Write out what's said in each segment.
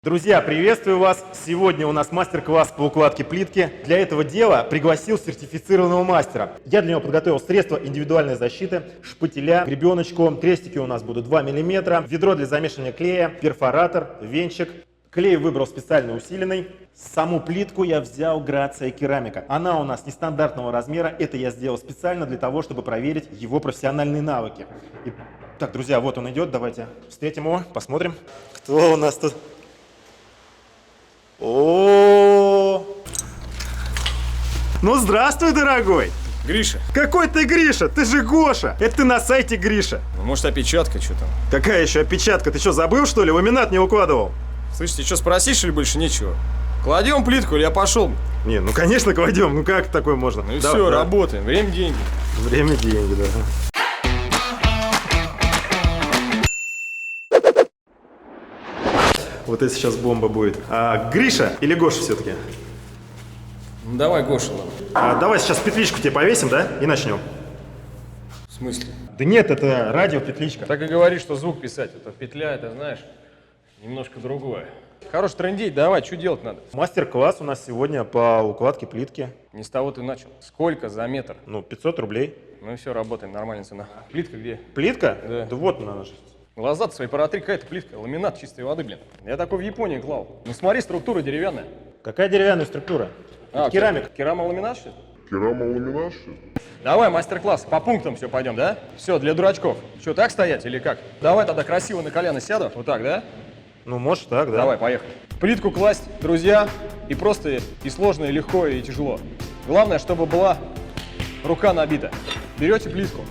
Друзья, приветствую вас! Сегодня у нас мастер-класс по укладке плитки. Для этого дела пригласил сертифицированного мастера. Я для него подготовил средства индивидуальной защиты, шпателя, гребеночку. Крестики у нас будут 2 мм, ведро для замешивания клея, перфоратор, венчик. Клей выбрал специально усиленный. Саму плитку я взял Грация Керамика. Она у нас нестандартного размера. Это я сделал специально для того, чтобы проверить его профессиональные навыки. Так, друзья, вот он идет. Давайте встретим его, посмотрим, кто у нас тут. О, ну здравствуй, дорогой. Гриша. Какой ты Гриша? Ты же Гоша. Это ты на сайте Гриша. Ну, может, опечатка, что там? Какая еще опечатка? Ты что, забыл, что ли? Ламинат не укладывал. Слышите, что спросишь или больше нечего? Кладем плитку или я пошел? Не, ну конечно кладем. Ну как такое можно? Ну и все, работаем. Время, деньги. Время, деньги, да. Вот это сейчас бомба будет. Гриша или Гоша все-таки? Ну, давай, Гоша, ладно. Давай сейчас петличку тебе повесим, да? И начнем. В смысле? Да нет, это радиопетличка. Так и говори, что звук писать. Это петля, это, знаешь, немножко другое. Хорош трындеть, давай, что делать надо? Мастер-класс у нас сегодня по укладке плитки. Не с того ты начал. Сколько за метр? Ну, 500 рублей. Ну и все, работаем, нормальная цена. Плитка где? Плитка? Да. Да вот она же. Глаза-то свои протри, какая-то плитка, ламинат чистой воды, блин. Я такой в Японии клал. Ну смотри, структура деревянная. Какая деревянная структура? Керамик. Керамоламинат, что ли? Керамоламинат, что ли? Давай, мастер-класс, по пунктам все пойдем, да? Все, для дурачков. Что, так стоять или как? Давай тогда красиво на колено сяду, вот так, да? Ну, может так, да. Давай, поехали. Плитку класть, друзья, и просто, и сложно, и легко, и тяжело. Главное, чтобы была рука набита. Берете плитку,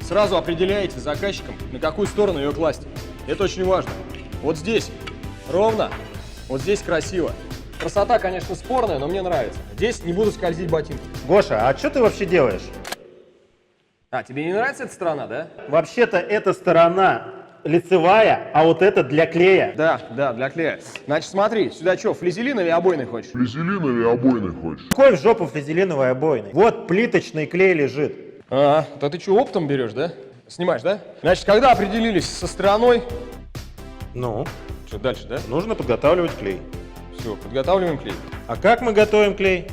сразу определяете с заказчиком, на какую сторону ее класть. Это очень важно. Вот здесь ровно, вот здесь красиво. Красота, конечно, спорная, но мне нравится. Здесь не буду скользить ботинки. Гоша, а что ты вообще делаешь? А, тебе не нравится эта сторона, да? Вообще-то эта сторона лицевая, а вот это для клея. Да, для клея. Значит, смотри, сюда что, флизелин или обойный хочешь? Флизелин или обойный хочешь? Какой в жопу флизелиновый обойный? Вот плиточный клей лежит. А, то ты что, оптом берешь, да? Снимаешь, да? Значит, когда определились со стороной, Ну, что дальше, да? нужно подготавливать клей. Все, подготавливаем клей. А как мы готовим клей?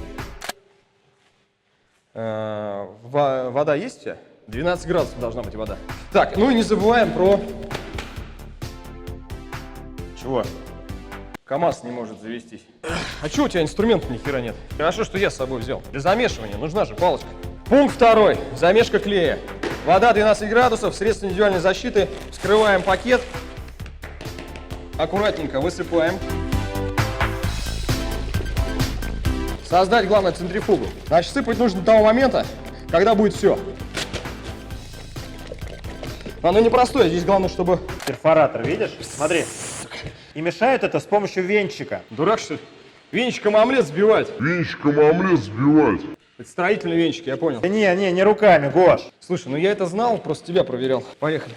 Вода есть у тебя? 12 градусов должна быть вода. Так, ну и не забываем про... Чего? КамАЗ не может завестись. А что у тебя инструментов ни хера нет? Хорошо, что я с собой взял. Для замешивания нужна же палочка. Пункт второй. Замешка клея. Вода 12 градусов, средство индивидуальной защиты. Вскрываем пакет. Аккуратненько высыпаем. Создать, главное, центрифугу. Значит, сыпать нужно до того момента, когда будет все. Оно непростое, здесь главное, чтобы... Перфоратор, видишь? Смотри. И мешают это с помощью венчика. Дурак, что ли? Венчиком омлет сбивать. Венчиком омлет сбивать. Это строительный венчик, я понял. Да не руками, Гош. Слушай, ну я это знал, просто тебя проверял. Поехали.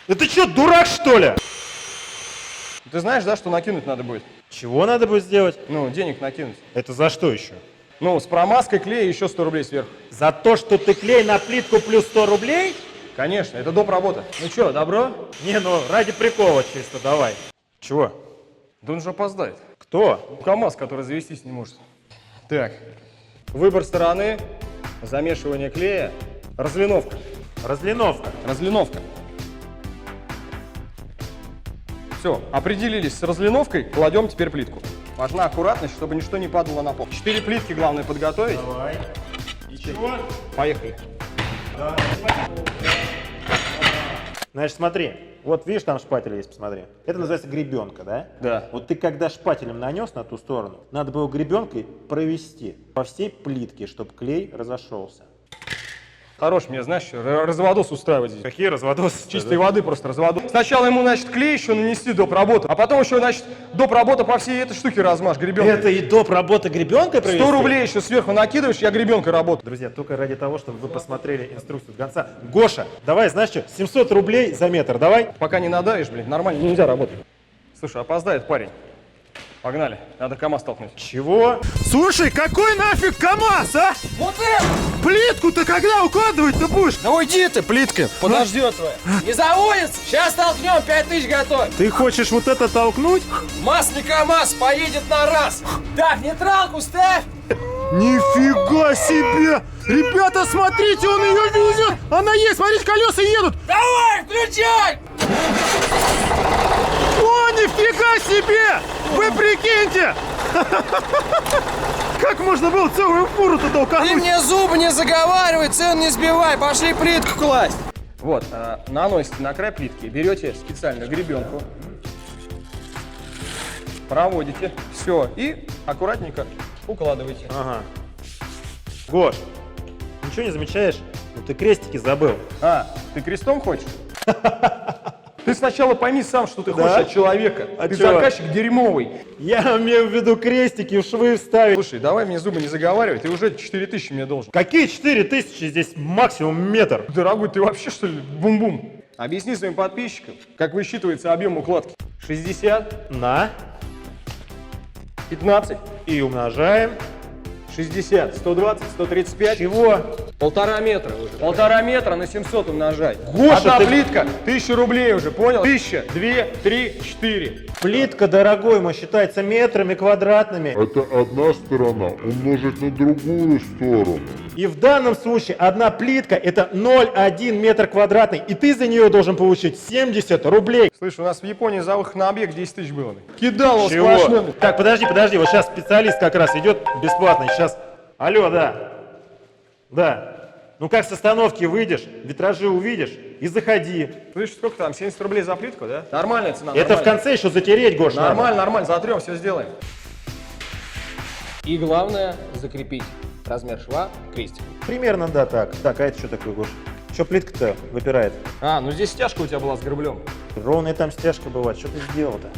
Да ты что, дурак, что ли? Ты знаешь, да, что накинуть надо будет? Чего надо будет сделать? Ну, денег накинуть. Это за что еще? Ну, с промазкой клея еще 100 рублей сверху. За то, что ты клей на плитку плюс 100 рублей? Конечно, это доп. Работа. Ну что, добро? Не, ну ради прикола чисто, давай. Чего? Да он же опоздает. Кто? КамАЗ, который завестись не может. Так, выбор стороны, замешивание клея, разлиновка. Разлиновка. Разлиновка. Все, определились с разлиновкой, кладем теперь плитку. Важна аккуратность, чтобы ничто не падало на пол. 4 плитки главное подготовить. Давай. И чего? Поехали. Значит, смотри, вот видишь, там шпатель есть, посмотри. Это называется гребенка, да? Да. Вот ты когда шпателем нанес на ту сторону, надо было гребенкой провести по всей плитке, чтобы клей разошелся. Хорош мне, знаешь, разводос устраивать здесь. Какие разводосы? Чистой воды просто разводос. Сначала ему, значит, клей еще нанести доп. Работу, а потом еще, значит, доп. Работа по всей этой штуке размажь, гребенкой. Это и доп. Работа гребенкой провести? 100 рублей еще сверху накидываешь, я гребенкой работаю. Друзья, только ради того, чтобы вы посмотрели инструкцию до конца. Гоша, давай, знаешь что, 700 рублей за метр, давай. Пока не надавишь, блин, нормально нельзя работать. Слушай, опоздает парень. Погнали, надо КамАЗ толкнуть. Чего? Слушай, какой нафиг КамАЗ, а? Вот это! Плитку-то когда укладывать-то будешь? Да уйди ты, плитка, подождет твоя. Не заводится, сейчас толкнем, 5000 готовь. Ты хочешь вот это толкнуть? МАЗ не КамАЗ, поедет на раз. Так, нейтралку ставь. Нифига себе! Ребята, смотрите, он ее везет! Она есть, смотрите, колеса едут! Давай, включай! О, нифига себе! Вы прикиньте! Как можно было целую фуру-то Ты толкануть? мне зубы не заговаривай, цену не сбивай, пошли плитку класть. Вот, наносите на край плитки, берете специальную гребенку, проводите, все, и аккуратненько укладываете. Ага. Гош, ничего не замечаешь? Ну ты крестики забыл. А, ты крестом хочешь? Ты сначала пойми сам, что ты Да? хочешь от человека. А Ты чё? заказчик дерьмовый. Я имею в виду крестики в швы вставить. Слушай, давай мне зубы не заговаривай, ты уже 4000 мне должен. Какие 4000? Здесь максимум метр. Дорогой, ты вообще что ли бум-бум? Объясни своим подписчикам, как высчитывается объем укладки. 60, На. 15, И умножаем. 60, 120, 135. Чего? 1,5 метра уже. 1,5 метра на 700 умножай. Гоша, Одна ты- плитка, 1000 рублей уже, понял? 1000, 2, 3, 4. Плитка, дорогой мой, считается метрами квадратными. Это одна сторона умножить на другую сторону. И в данном случае одна плитка это 0,1 метр квадратный. И ты за нее должен получить 70 рублей. Слышь, у нас в Японии за выход на объект 10 тысяч было. Кидал его сплошной. Так, подожди, вот сейчас специалист как раз идет бесплатно. Сейчас. Алло, да. Да. Ну как с остановки выйдешь, витражи увидишь и заходи. Слышь, сколько там, 70 рублей за плитку, да? Нормальная цена. Это в нормальная. конце еще затереть, Гош, надо. Нормально, нормально, затрем, все сделаем. И главное, закрепить размер шва крестиком. Примерно, да, так. Так, а это что такое, Гош? Что плитка-то выпирает? А, ну здесь стяжка у тебя была с грыблем. Ровная там стяжка бывает. Что ты сделал-то?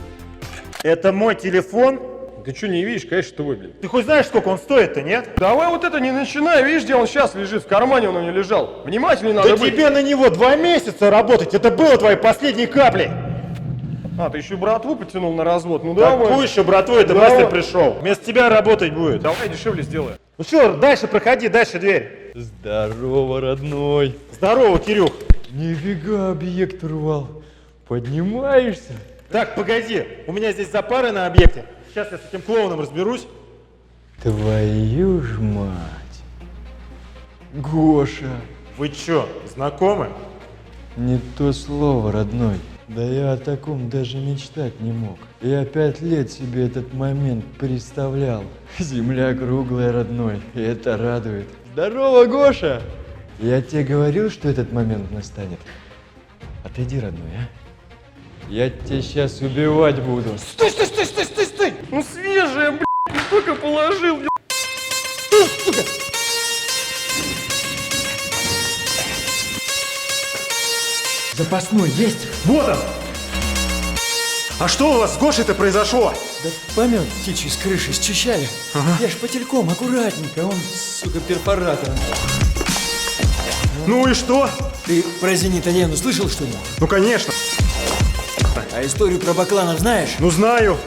Это мой телефон. Ты что, не видишь? Конечно, твой, блин. Ты хоть знаешь, сколько он стоит-то, нет? Давай вот это не начинай, видишь, где он сейчас лежит, в кармане он у него лежал. Внимательнее надо Да быть. тебе на него 2 месяца работать. Это было твоей последней каплей. А, ты еще братву потянул на развод, ну давай. Какую еще братву это Давай. мастер пришел? Вместо тебя работать будет. Давай дешевле сделаем. Ну что, дальше проходи, дальше дверь. Здорово, родной. Здорово, Кирюх. Нифига объект урвал. Поднимаешься? Так, погоди, у меня здесь запары на объекте. Сейчас я с этим клоуном разберусь. Твою ж мать. Гоша. Вы что, знакомы? Не то слово, родной. Да я о таком даже мечтать не мог. Я 5 лет себе этот момент представлял. Земля круглая, родной, и это радует. Здорово, Гоша! Я тебе говорил, что этот момент настанет. Отойди, родной, а? Я тебя сейчас убивать буду. Стой, стой, стой, стой, стой, стой! Ну свежая, блядь, ну только положил, блядь. Запасной есть? Вот он! А что у вас с Гошей-то произошло? Да помет птичий с крыши счищали. Я ж потельком, аккуратненько, он, сука, перфоратором. Ну и что? Ты про Зенит-Арену слышал что-нибудь? Ну конечно. А историю про бакланов знаешь? Ну знаю.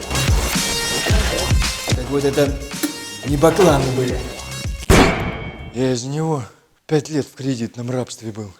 Так вот это не бакланы были. Я из него 5 лет в кредитном рабстве был.